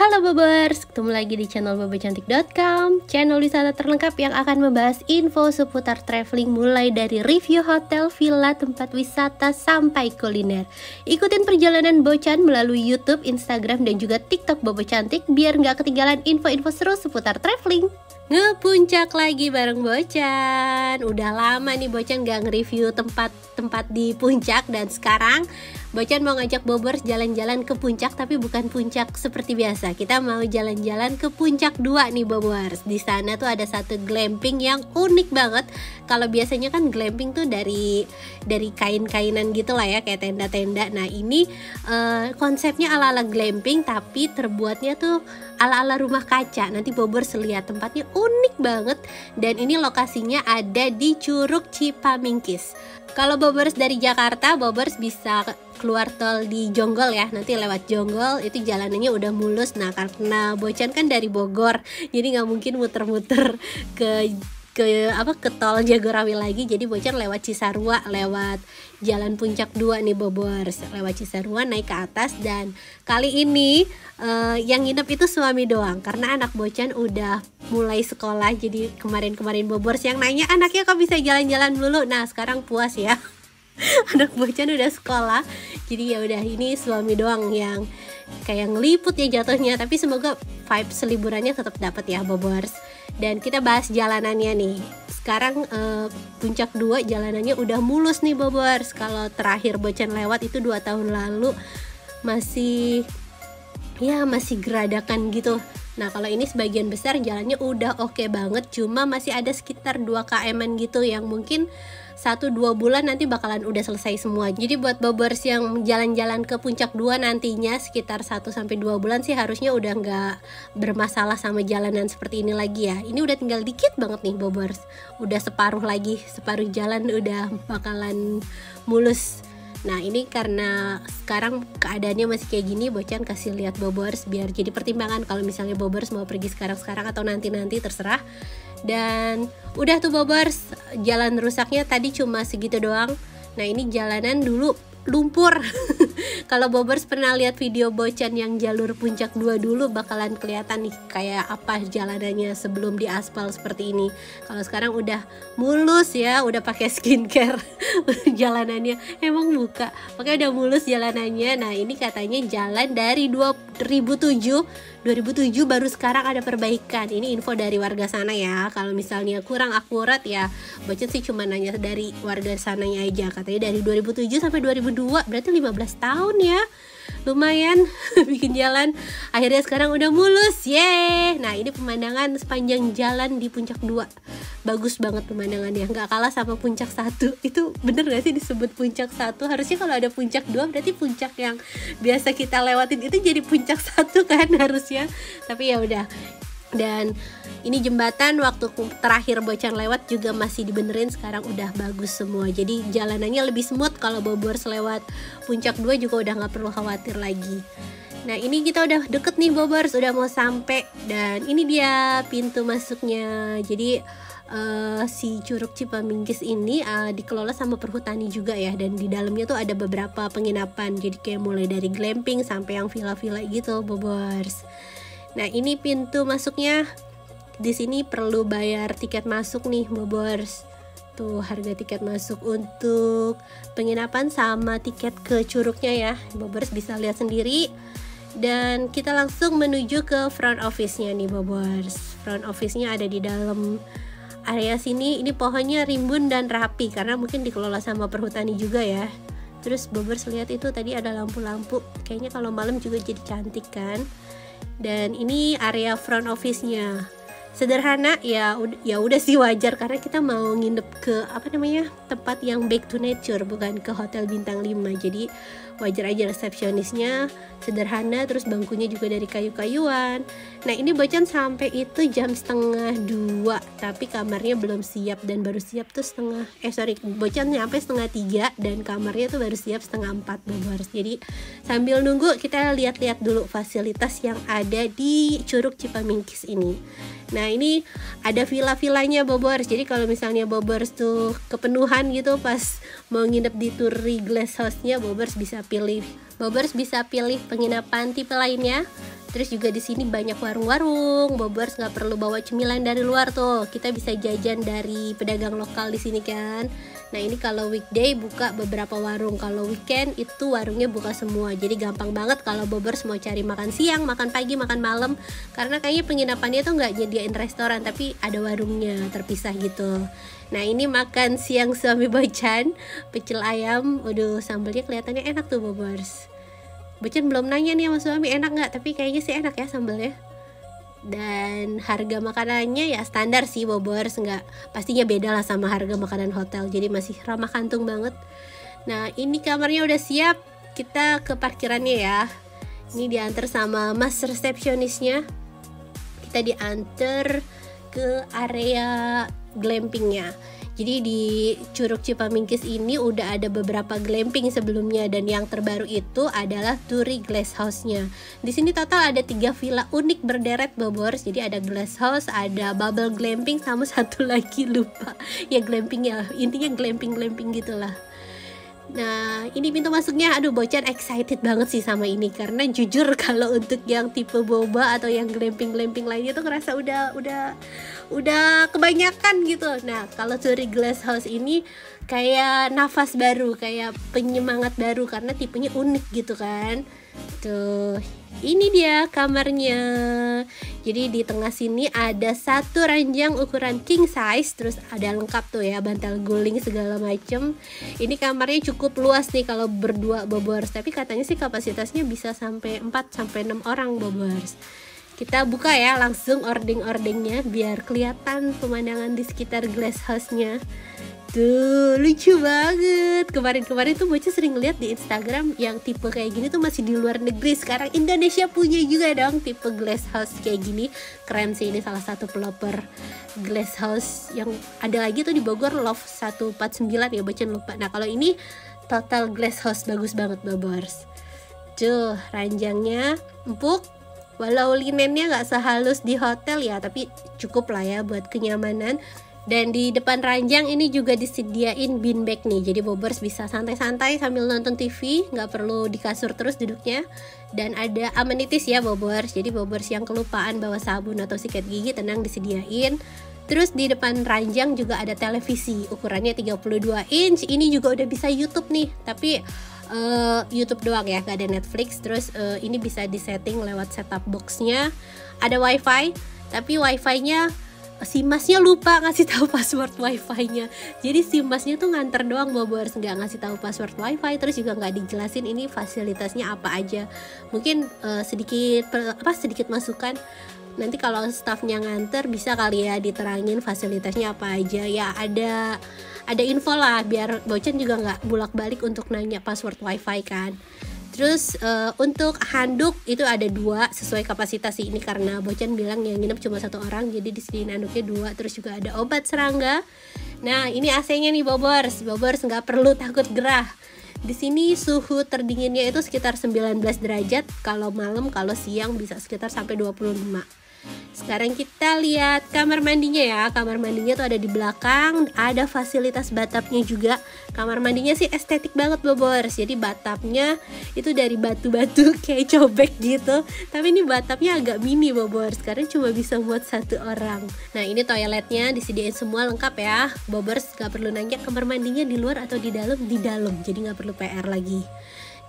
Halo Bobers, ketemu lagi di channel bobocantik.com, channel wisata terlengkap yang akan membahas info seputar traveling mulai dari review hotel, villa, tempat wisata, sampai kuliner. Ikutin perjalanan Bocan melalui YouTube, Instagram, dan juga TikTok Bobo Cantik biar nggak ketinggalan info-info seru seputar traveling. Ngepuncak lagi bareng Bocan. Udah lama nih Bocan gak nge-review tempat-tempat di puncak, dan sekarang Bocan mau ngajak Bobers jalan-jalan ke puncak, tapi bukan puncak seperti biasa. Kita mau jalan-jalan ke puncak 2 nih Bobers. Di sana tuh ada satu glamping yang unik banget. Kalau biasanya kan glamping tuh dari kain-kainan gitu lah ya, kayak tenda-tenda. Nah ini konsepnya ala-ala glamping, tapi terbuatnya tuh ala-ala rumah kaca. Nanti Bobers lihat, tempatnya unik banget. Dan ini lokasinya ada di Curug Cipamingkis. Kalau Bobers dari Jakarta, Bobers bisa keluar tol di Jonggol ya. Nanti lewat Jonggol itu jalanannya udah mulus. Nah karena Bocan kan dari Bogor, jadi nggak mungkin muter-muter ke tol Jagorawi lagi. Jadi Bocan lewat Cisarua, lewat Jalan Puncak 2 nih Bobers. Lewat Cisarua naik ke atas, dan kali ini yang nginep itu suami doang karena anak Bocan udah mulai sekolah. Jadi kemarin-kemarin Bobers yang nanya anaknya kok bisa jalan-jalan dulu. Nah sekarang puas ya. Anak Bocan udah sekolah, jadi ya udah, ini suami doang yang kayak ngeliput ya jatuhnya. Tapi semoga vibes liburannya tetap dapat ya Bobers. Dan kita bahas jalanannya nih. Sekarang puncak 2 jalanannya udah mulus nih Bobers. Kalau terakhir Bocan lewat itu 2 tahun lalu masih geradakan gitu. Nah kalau ini sebagian besar jalannya udah oke banget, cuma masih ada sekitar 2 km gitu yang mungkin 1-2 bulan nanti bakalan udah selesai semua. Jadi buat Bobers yang jalan-jalan ke puncak 2 nantinya sekitar 1-2 bulan sih harusnya udah nggak bermasalah sama jalanan seperti ini lagi ya. Ini udah tinggal dikit banget nih Bobers, udah separuh lagi, separuh jalan udah bakalan mulus. Nah ini karena sekarang keadaannya masih kayak gini, Bocan kasih lihat Bobers biar jadi pertimbangan kalau misalnya Bobers mau pergi sekarang-sekarang atau nanti-nanti, terserah. Dan udah tuh Bobers, jalan rusaknya tadi cuma segitu doang. Nah ini jalanan dulu lumpur. Kalau Bobers pernah lihat video Bocan yang jalur puncak 2 dulu, bakalan kelihatan nih kayak apa jalanannya sebelum diaspal seperti ini. Kalau sekarang udah mulus ya, udah pakai skincare. Jalanannya emang buka, makanya udah mulus jalanannya. Nah ini katanya jalan dari 2007 baru sekarang ada perbaikan. Ini info dari warga sana ya. Kalau misalnya kurang akurat ya Bocan sih cuma nanya dari warga sananya aja. Katanya dari 2007 sampai 2002, berarti 15 tahun ya. Lumayan bikin jalan. Akhirnya sekarang udah mulus, yeay. Nah ini pemandangan sepanjang jalan di puncak 2, bagus banget pemandangannya, nggak kalah sama puncak 1. Itu bener gak sih disebut puncak 1? Harusnya kalau ada puncak 2 berarti puncak yang biasa kita lewatin itu jadi puncak 1 kan harusnya. Tapi ya udah. Dan ini jembatan waktu terakhir Bocan lewat juga masih dibenerin, sekarang udah bagus semua. Jadi jalanannya lebih smooth. Kalau Bobers lewat puncak 2 juga udah nggak perlu khawatir lagi. Nah ini kita udah deket nih Bobers, udah mau sampai. Dan ini dia pintu masuknya. Jadi si Curug Cipamingkis ini dikelola sama perhutani juga ya. Dan di dalamnya tuh ada beberapa penginapan. Jadi kayak mulai dari glamping sampai yang villa-villa gitu Bobers. Nah ini pintu masuknya. Di sini perlu bayar tiket masuk nih Bobers. Tuh harga tiket masuk untuk penginapan sama tiket ke curugnya ya. Bobers bisa lihat sendiri. Dan kita langsung menuju ke front office-nya nih Bobers. Front office-nya ada di dalam area sini. Ini pohonnya rimbun dan rapi karena mungkin dikelola sama perhutani juga ya. Terus Bobers lihat itu tadi ada lampu-lampu. Kayaknya kalau malam juga jadi cantik kan. Dan ini area front office-nya. Sederhana ya udah sih, wajar karena kita mau nginep ke tempat yang back to nature, bukan ke hotel bintang 5. Jadi wajar aja resepsionisnya sederhana, terus bangkunya juga dari kayu-kayuan. Nah ini Bocan sampai itu jam 1:30, tapi kamarnya belum siap, dan baru siap tuh Bocan nyampe 2:30 dan kamarnya tuh baru siap 3:30 Bobers. Jadi sambil nunggu kita lihat-lihat dulu fasilitas yang ada di Curug Cipamingkis ini. Nah ini ada villa-villanya Bobers. Jadi kalau misalnya Bobers tuh kepenuhan gitu pas mau nginep di Turi Glass House-nya, Bobers bisa pilih penginapan tipe lainnya. Terus juga di sini banyak warung-warung, bobers nggak perlu bawa cemilan dari luar tuh. Kita bisa jajan dari pedagang lokal di sini kan. Nah ini kalau weekday buka beberapa warung, kalau weekend itu warungnya buka semua. Jadi gampang banget kalau bobers mau cari makan siang, makan pagi, makan malam. Karena kayaknya penginapannya tuh nggak nyediain restoran, tapi ada warungnya terpisah gitu. Nah ini makan siang suami Bocan, pecel ayam. Waduh, sambelnya kelihatannya enak tuh bobers. Bocan belum nanya nih sama suami enak nggak, tapi kayaknya sih enak ya sambelnya. Dan harga makanannya ya standar sih bobers, nggak pastinya beda lah sama harga makanan hotel, jadi masih ramah kantong banget. Nah ini kamarnya udah siap, kita ke parkirannya ya. Ini diantar sama mas resepsionisnya, kita diantar ke area glampingnya. Jadi di Curug Cipamingkis ini udah ada beberapa glamping sebelumnya, dan yang terbaru itu adalah Turi Glass House-nya. Di sini total ada 3 villa unik berderet bobors. Jadi ada Glass House, ada Bubble Glamping, sama satu lagi lupa ya glamping ya. Intinya glamping gitulah. Nah ini pintu masuknya, aduh Bocan excited banget sih sama ini, karena jujur kalau untuk yang tipe boba atau yang glamping lainnya tuh ngerasa udah kebanyakan gitu. Nah kalau Turi Glass House ini kayak nafas baru, kayak penyemangat baru, karena tipenya unik gitu kan. Tuh ini dia kamarnya. Jadi di tengah sini ada satu ranjang ukuran king size, terus ada lengkap tuh ya, bantal guling segala macem. Ini kamarnya cukup luas nih kalau berdua bobors, tapi katanya sih kapasitasnya bisa sampai 4-6 orang bobors. Kita buka ya langsung ording-ordingnya biar kelihatan pemandangan di sekitar glass house-nya. Tuh lucu banget. Kemarin tuh Boca sering lihat di Instagram yang tipe kayak gini tuh masih di luar negeri. Sekarang Indonesia punya juga dong tipe glass house kayak gini. Keren sih, ini salah satu pelopor glass house. Yang ada lagi tuh di Bogor, Love 149 ya, Boca lupa. Nah kalau ini total glass house, bagus banget bobors. Tuh ranjangnya empuk. Walau linennya gak sehalus di hotel ya, tapi cukup lah ya buat kenyamanan. Dan di depan ranjang ini juga disediain beanbag nih, jadi bobors bisa santai-santai sambil nonton TV, nggak perlu di kasur terus duduknya. Dan ada amenities ya bobors, jadi bobors yang kelupaan bawa sabun atau sikat gigi tenang disediain. Terus di depan ranjang juga ada televisi ukurannya 32 inch, ini juga udah bisa YouTube nih, tapi YouTube doang ya, gak ada Netflix. Terus ini bisa disetting lewat setup boxnya. Ada wifi, tapi wifi-nya si masnya lupa ngasih tahu password wifi-nya. Jadi si masnya tuh nganter doang bobors, nggak ngasih tahu password wifi. Terus juga nggak dijelasin ini fasilitasnya apa aja. Mungkin sedikit masukan. Nanti kalau staffnya nganter bisa kali ya diterangin fasilitasnya apa aja. Ya ada info lah biar Bocan juga nggak bolak-balik untuk nanya password wifi kan. Terus untuk handuk itu ada 2 sesuai kapasitas sih, ini karena Bocan bilang yang nginep cuma 1 orang, jadi disediain handuknya 2. Terus juga ada obat serangga. Nah ini AC-nya nih bobors nggak perlu takut gerah. Di sini suhu terdinginnya itu sekitar 19 derajat kalau malam, kalau siang bisa sekitar sampai 25. Sekarang kita lihat kamar mandinya ya. Kamar mandinya tuh ada di belakang, ada fasilitas bathtubnya juga. Kamar mandinya sih estetik banget bobors. Jadi bathtubnya itu dari batu-batu kayak cobek gitu. Tapi ini bathtubnya agak mini bobors, karena cuma bisa buat 1 orang. Nah ini toiletnya disediain semua lengkap ya bobors, gak perlu nanya kamar mandinya di luar atau di dalam. Jadi gak perlu PR lagi.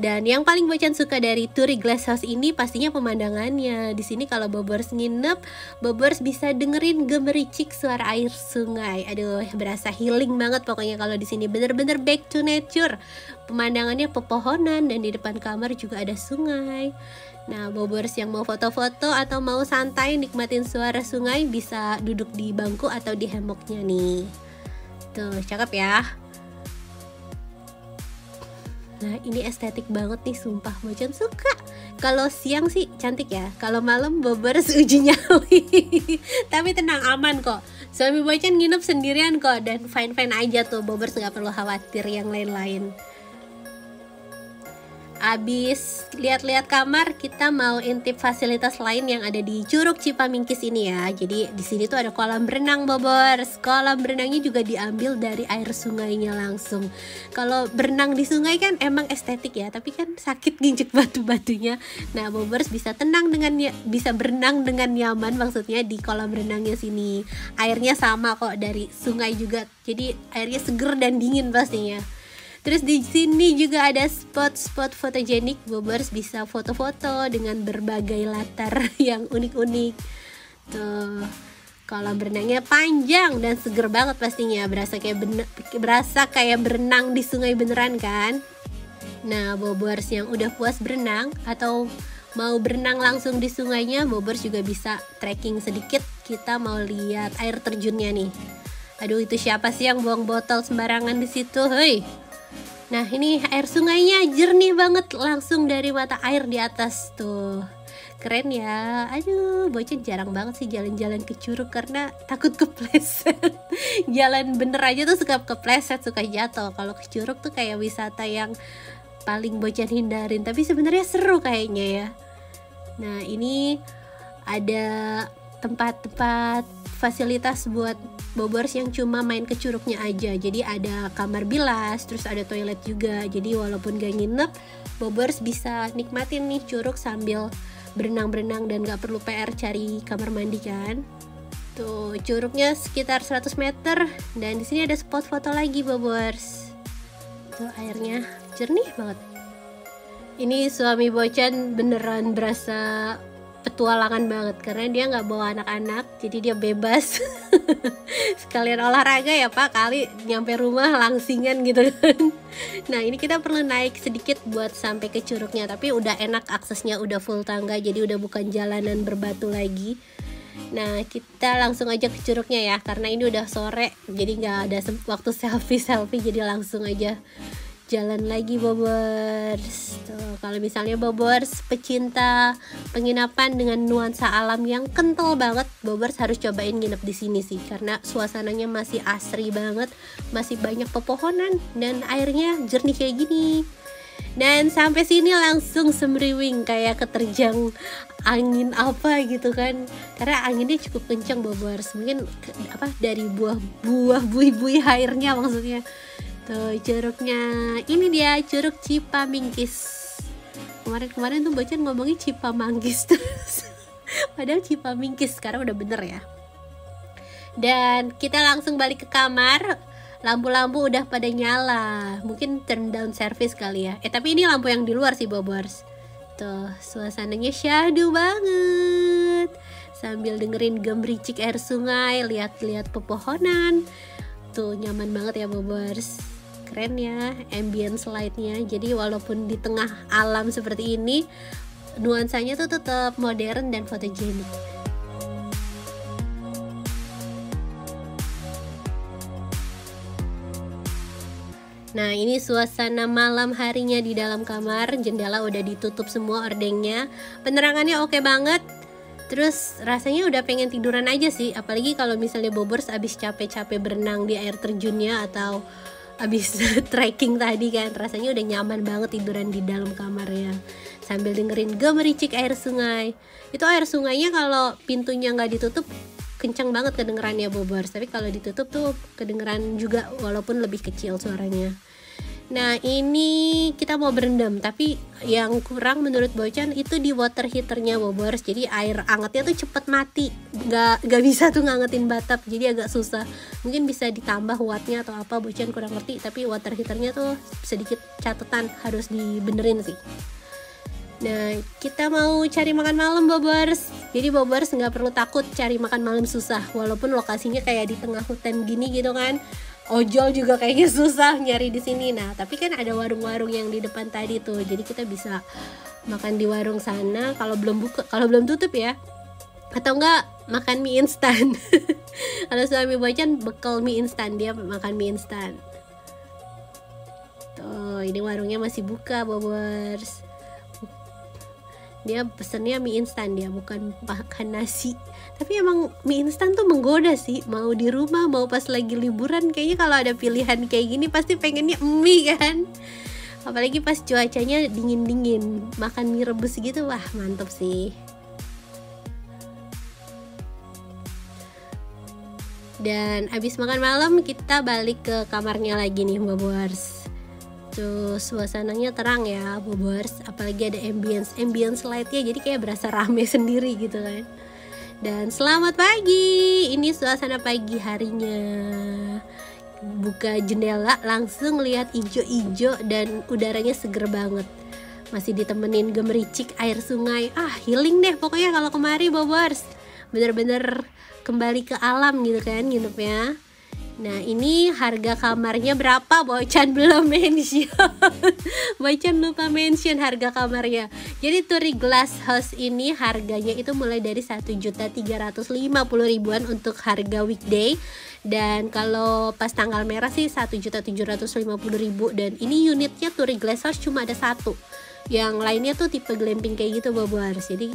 Dan yang paling Bocan suka dari Turi Glass House ini pastinya pemandangannya. Di sini kalau bobors nginep, bobors bisa dengerin gemericik suara air sungai. Aduh, berasa healing banget pokoknya kalau di sini, bener-bener back to nature. Pemandangannya pepohonan dan di depan kamar juga ada sungai. Nah, bobors yang mau foto-foto atau mau santai nikmatin suara sungai bisa duduk di bangku atau di hammocknya nih. Tuh, cakep ya. Nah ini estetik banget nih, sumpah Bocan suka. Kalau siang sih cantik ya, kalau malam bobors uji nyali. Tapi tenang, aman kok. Suami Bocan nginep sendirian kok, dan fine-fine aja tuh, bobors gak perlu khawatir yang lain-lain. Abis lihat-lihat kamar, kita mau intip fasilitas lain yang ada di Curug Cipamingkis ini ya. Jadi di sini tuh ada kolam berenang, Bobors. Kolam berenangnya juga diambil dari air sungainya langsung. Kalau berenang di sungai kan emang estetik ya, tapi kan sakit nginjek batu-batunya. Nah, Bobors bisa bisa berenang dengan nyaman, maksudnya di kolam renangnya sini. Airnya sama kok dari sungai juga. Jadi airnya seger dan dingin pastinya. Terus di sini juga ada spot-spot fotogenik, Bobors bisa foto-foto dengan berbagai latar yang unik-unik. Tuh, kolam berenangnya panjang dan seger banget pastinya, berasa kayak berenang di sungai beneran kan. Nah, Bobors yang udah puas berenang atau mau berenang langsung di sungainya, Bobors juga bisa trekking sedikit. Kita mau lihat air terjunnya nih. Aduh, itu siapa sih yang buang botol sembarangan di situ, hei? Nah, ini air sungainya jernih banget langsung dari mata air di atas tuh. Keren ya. Aduh, Bocen jarang banget sih jalan-jalan ke Curug karena takut kepleset. Jalan bener aja tuh suka kepleset, suka jatuh. Kalau ke Curug tuh kayak wisata yang paling Bocen hindarin, tapi sebenarnya seru kayaknya ya. Nah, ini ada tempat-tempat fasilitas buat Bobors yang cuma main ke Curugnya aja. Jadi ada kamar bilas, terus ada toilet juga. Jadi walaupun gak nginep, Bobors bisa nikmatin nih Curug sambil berenang-berenang dan gak perlu PR cari kamar mandi kan. Tuh, Curugnya sekitar 100 meter dan di sini ada spot foto lagi, Bobors. Tuh, airnya jernih banget. Ini suami Bocen beneran berasa petualangan banget karena dia nggak bawa anak-anak, jadi dia bebas. Sekalian olahraga ya Pak, kali nyampe rumah langsingan gitu kan. Nah, ini kita perlu naik sedikit buat sampai ke Curugnya, tapi udah enak aksesnya, udah full tangga, jadi udah bukan jalanan berbatu lagi. Nah, kita langsung aja ke Curugnya ya, karena ini udah sore, jadi nggak ada waktu selfie, jadi langsung aja jalan lagi, Bobors. Tuh, kalau misalnya Bobors pecinta penginapan dengan nuansa alam yang kental banget, Bobors harus cobain nginep di sini sih, karena suasananya masih asri banget, masih banyak pepohonan dan airnya jernih kayak gini. Dan sampai sini langsung semriwing kayak keterjang angin apa gitu kan, karena anginnya cukup kencang, Bobors. Mungkin dari buah buih-buih airnya maksudnya. Tuh, Curugnya ini dia, Curug Cipamingkis. Kemarin tuh Bocen ngomongnya Cipamanggis terus padahal Cipamingkis, sekarang udah bener ya. Dan kita langsung balik ke kamar. Lampu-lampu udah pada nyala, mungkin turn down service kali ya. Tapi ini lampu yang di luar sih, Bobors. Tuh, suasananya syahdu banget sambil dengerin gemericik air sungai, lihat-lihat pepohonan. Tuh, nyaman banget ya, Bobors. Keren ya ambience light-nya. Jadi walaupun di tengah alam seperti ini, nuansanya tuh tetap modern dan fotogenik. Nah, ini suasana malam harinya di dalam kamar. Jendela udah ditutup semua ordengnya, penerangannya oke banget. Terus rasanya udah pengen tiduran aja sih, apalagi kalau misalnya Bobors abis capek-capek berenang di air terjunnya atau abis trekking tadi kan, rasanya udah nyaman banget tiduran di dalam kamarnya sambil dengerin gemericik air sungai. Itu air sungainya kalau pintunya nggak ditutup kencang banget kedengerannya, Bobors, tapi kalau ditutup tuh kedengeran juga walaupun lebih kecil suaranya. Nah, ini kita mau berendam, tapi yang kurang menurut Bocen itu di water heaternya, Bobors. Jadi air angetnya tuh cepet mati, nggak bisa tuh ngangetin batap, jadi agak susah. Mungkin bisa ditambah wattnya atau apa, Bocen kurang ngerti. Tapi water heaternya tuh sedikit catatan, harus dibenerin sih. Nah, kita mau cari makan malam, Bobors. Jadi Bobors nggak perlu takut cari makan malam susah, walaupun lokasinya kayak di tengah hutan gini gitu kan. Ojol juga kayaknya susah nyari di sini. Nah, tapi kan ada warung-warung yang di depan tadi tuh. Jadi kita bisa makan di warung sana kalau belum tutup ya. Atau enggak makan mie instan. Kalau suami Bocen bekal mie instan, dia makan mie instan. Tuh, ini warungnya masih buka, Bobors. Dia pesennya mie instan, dia bukan makan nasi. Tapi emang mie instan tuh menggoda sih, mau di rumah mau pas lagi liburan, kayaknya kalau ada pilihan kayak gini pasti pengennya mie kan. Apalagi pas cuacanya dingin-dingin, makan mie rebus gitu, wah mantep sih. Dan abis makan malam kita balik ke kamarnya lagi nih Bobors. Tuh suasananya terang ya Bobors, apalagi ada ambience light-nya, jadi kayak berasa rame sendiri gitu kan. Dan selamat pagi, ini suasana pagi harinya. Buka jendela langsung lihat ijo-ijo dan udaranya seger banget. Masih ditemenin gemericik air sungai. Healing deh pokoknya kalau kemari Bobors. Bener-bener kembali ke alam gitu kan nginepnya. Nah ini harga kamarnya berapa? Bocan belum mention. Bocan lupa mention harga kamarnya. Jadi Turi Glass House ini harganya itu mulai dari 1.350.000-an untuk harga weekday. Dan kalau pas tanggal merah sih 1.750.000. Dan ini unitnya Turi Glass House cuma ada satu. Yang lainnya tuh tipe glamping kayak gitu Bobors. Jadi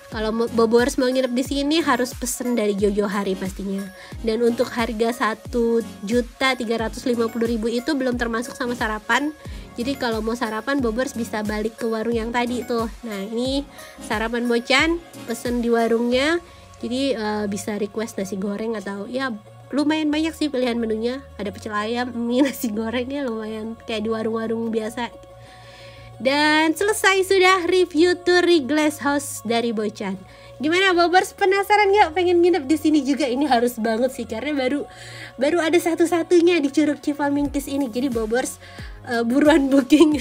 kalau Bobors mau nginep di sini harus pesen dari Jojo Hari pastinya. Dan untuk harga 1.350.000 itu belum termasuk sama sarapan. Jadi kalau mau sarapan Bobors bisa balik ke warung yang tadi tuh. Nah ini sarapan Bocan, pesen di warungnya. Jadi bisa request nasi goreng atau ya lumayan banyak sih pilihan menunya. Ada pecel ayam, mie, nasi gorengnya lumayan kayak di warung-warung biasa. Dan selesai sudah review Turi Glass House dari Bocan. Gimana Bobors, penasaran nggak pengen nginep di sini juga? Ini harus banget sih karena baru ada satu-satunya di Curug Cipamingkis ini. Jadi Bobors buruan booking.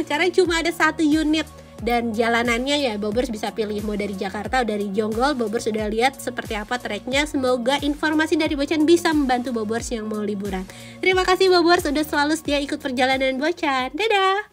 Karena cuma ada satu unit dan jalanannya ya Bobors bisa pilih mau dari Jakarta atau dari Jonggol. Bobors sudah lihat seperti apa treknya. Semoga informasi dari Bocan bisa membantu Bobors yang mau liburan. Terima kasih Bobors udah selalu setia ikut perjalanan Bocan. Dadah.